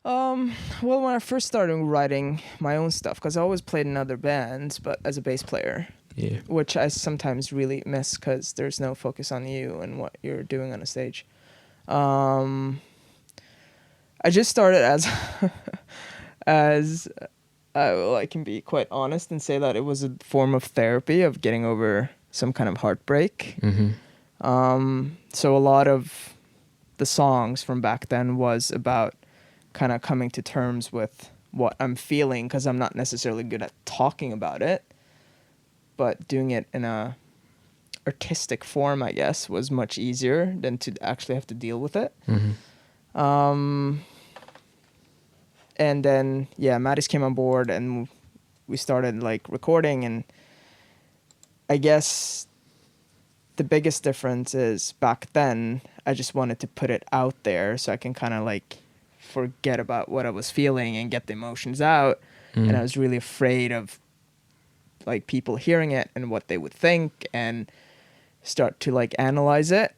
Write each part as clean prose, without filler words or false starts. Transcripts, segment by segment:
Well, when I first started writing my own stuff, because I always played in other bands, but as a bass player, Yeah. which I sometimes really miss because there's no focus on you and what you're doing on a stage. I just started as as I can be quite honest and say that it was a form of therapy of getting over some kind of heartbreak. So a lot of the songs from back then was about kind of coming to terms with what I'm feeling, because I'm not necessarily good at talking about it, but doing it in a artistic form, I guess, was much easier than to actually have to deal with it. And then, yeah, Mattis came on board and we started like recording, and I guess the biggest difference is back then I just wanted to put it out there so I can kind of like forget about what I was feeling and get the emotions out. And I was really afraid of like people hearing it and what they would think and start to like analyze it.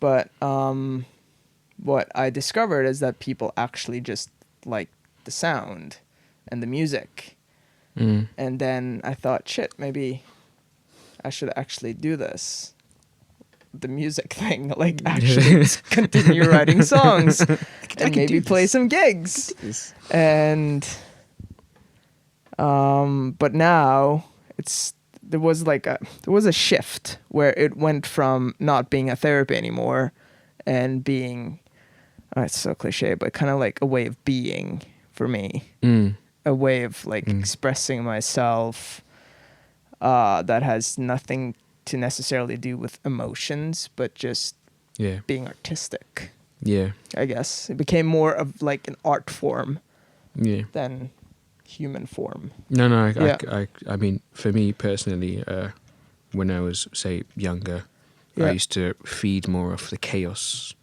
But what I discovered is that people actually just like the sound and the music. And then I thought, shit, maybe I should actually do this, the music thing, like actually continue writing songs and maybe play some gigs. And but now there was a shift where it went from not being a therapy anymore and being, it's so cliche, but kind of like a way of being for me, a way of like expressing myself that has nothing to necessarily do with emotions, but just being artistic. Yeah. I guess it became more of like an art form than human form. No, I mean, for me personally, when I was, say, younger, I used to feed more off the chaos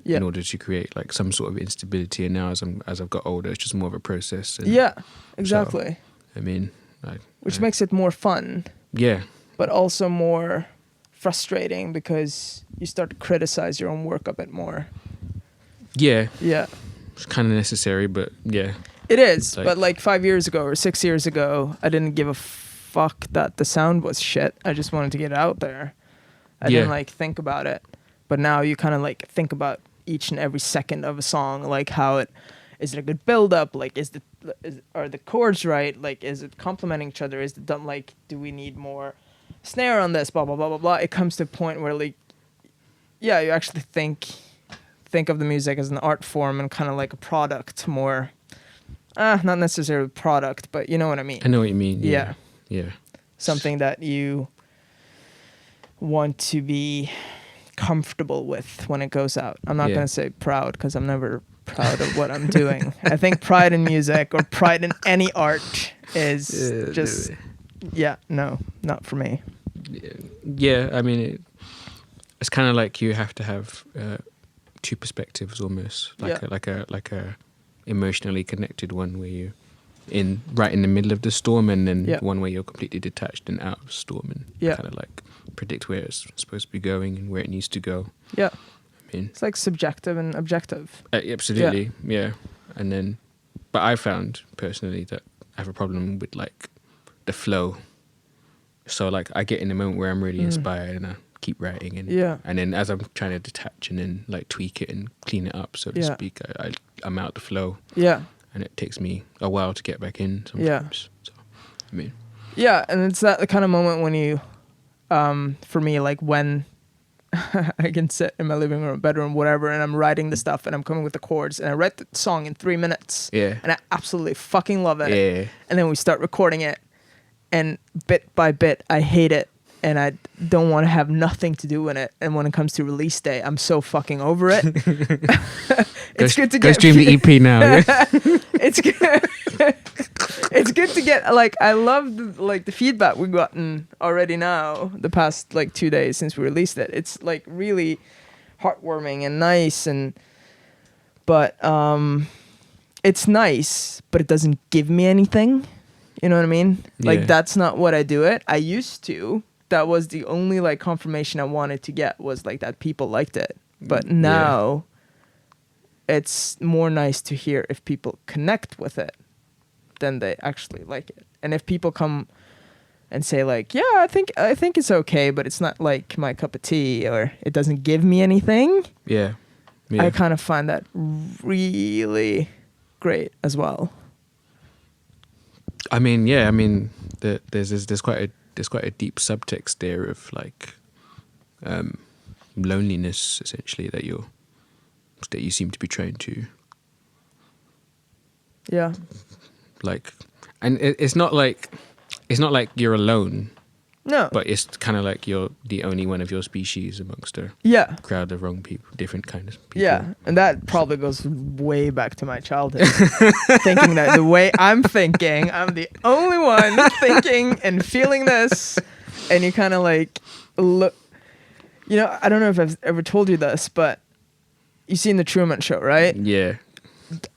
in order to create like some sort of instability. And now, as I've got older, it's just more of a process. And yeah, exactly. So, I mean, which makes it more fun. Yeah. But also more frustrating because you start to criticize your own work a bit more. Yeah. Yeah. It's kind of necessary, but yeah. It is, but like 5 years ago or 6 years ago, I didn't give a fuck that the sound was shit. I just wanted to get it out there. I didn't like think about it. But now you kind of like think about each and every second of a song, like how is it a good build up? Like are the chords right? Like is it complementing each other? Is it done, like do we need more snare on this? Blah blah blah blah blah. It comes to a point where like you actually think of the music as an art form and kind of like a product more. Not necessarily a product, but you know what I mean. I know what you mean. Yeah. Yeah. Something that you want to be comfortable with when it goes out. I'm not going to say proud because I'm never proud of what I'm doing. I think pride in music or pride in any art is just, no, not for me. Yeah, I mean, it's kind of like you have to have two perspectives almost, like a emotionally connected one where you right in the middle of the storm, and then one where you're completely detached and out of the storm and kind of like predict where it's supposed to be going and where it needs to go. Yeah. I mean, it's like subjective and objective. Absolutely. Yeah. And then, but I found personally that I have a problem with like the flow. So like I get in a moment where I'm really inspired and I keep writing, and then as I'm trying to detach and then like tweak it and clean it up, so to speak, I'm out the flow. Yeah. And it takes me a while to get back in sometimes. So, I mean. Yeah, and it's that the kind of moment when you, for me, like when I can sit in my living room, bedroom, whatever, and I'm writing the stuff and I'm coming with the chords and I write the song in 3 minutes. Yeah. And I absolutely fucking love it. Yeah. And then we start recording it, and bit by bit, I hate it. And I don't want to have nothing to do with it. And when it comes to release day, I'm so fucking over it. It's good to go get stream the EP now. It's good. It's good to get, like, I love the feedback we've gotten already now the past like 2 days since we released it. It's like really heartwarming and nice, but it's nice, but it doesn't give me anything. You know what I mean? Like that's not what I do it. I used to. That was the only like confirmation I wanted to get, was like that people liked it. But now it's more nice to hear if people connect with it than they actually like it. And if people come and say like, yeah, I think it's okay, but it's not like my cup of tea, or it doesn't give me anything. Yeah. I kind of find that really great as well. I mean, yeah. I mean, there's quite a deep subtext there of like loneliness, essentially, that you seem to be trying to Yeah. like, and it's not like you're alone. No. But it's kind of like you're the only one of your species amongst a Yeah. crowd of wrong people, different kinds of people. Yeah, and that probably goes way back to my childhood. Thinking that the way I'm thinking, I'm the only one thinking and feeling this. And you kind of like look, you know, I don't know if I've ever told you this, but you seen the Truman Show, right? Yeah.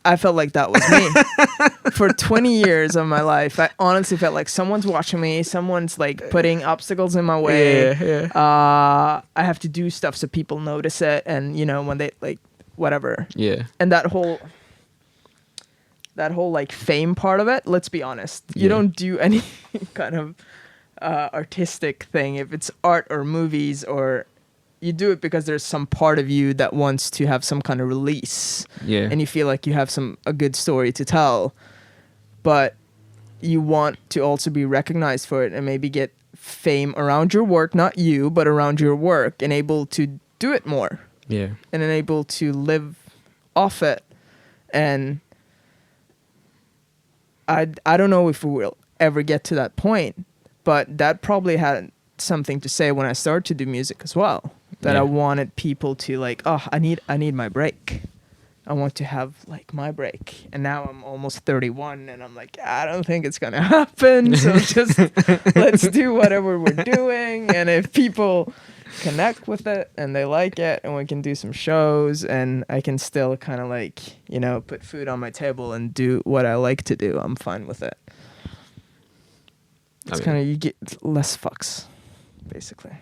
I felt like that was me. For 20 years of my life, I honestly felt like someone's watching me, someone's like putting obstacles in my way. Yeah. I have to do stuff so people notice it, and you know, when they like whatever. Yeah. And that whole like fame part of it, let's be honest, you don't do any kind of artistic thing, if it's art or movies, or you do it because there's some part of you that wants to have some kind of release. Yeah. And you feel like you have a good story to tell, but you want to also be recognized for it and maybe get fame around your work, not you, but around your work, and able to do it more. Yeah. And then able to live off it. And I don't know if we will ever get to that point, but that probably had something to say when I started to do music as well. That I wanted people to like, oh, I need my break. I want to have like my break. And now I'm almost 31 and I'm like, I don't think it's gonna happen. So just let's do whatever we're doing. And if people connect with it and they like it, and we can do some shows, and I can still kind of like, you know, put food on my table and do what I like to do, I'm fine with it. It's kind of, you get less fucks, basically.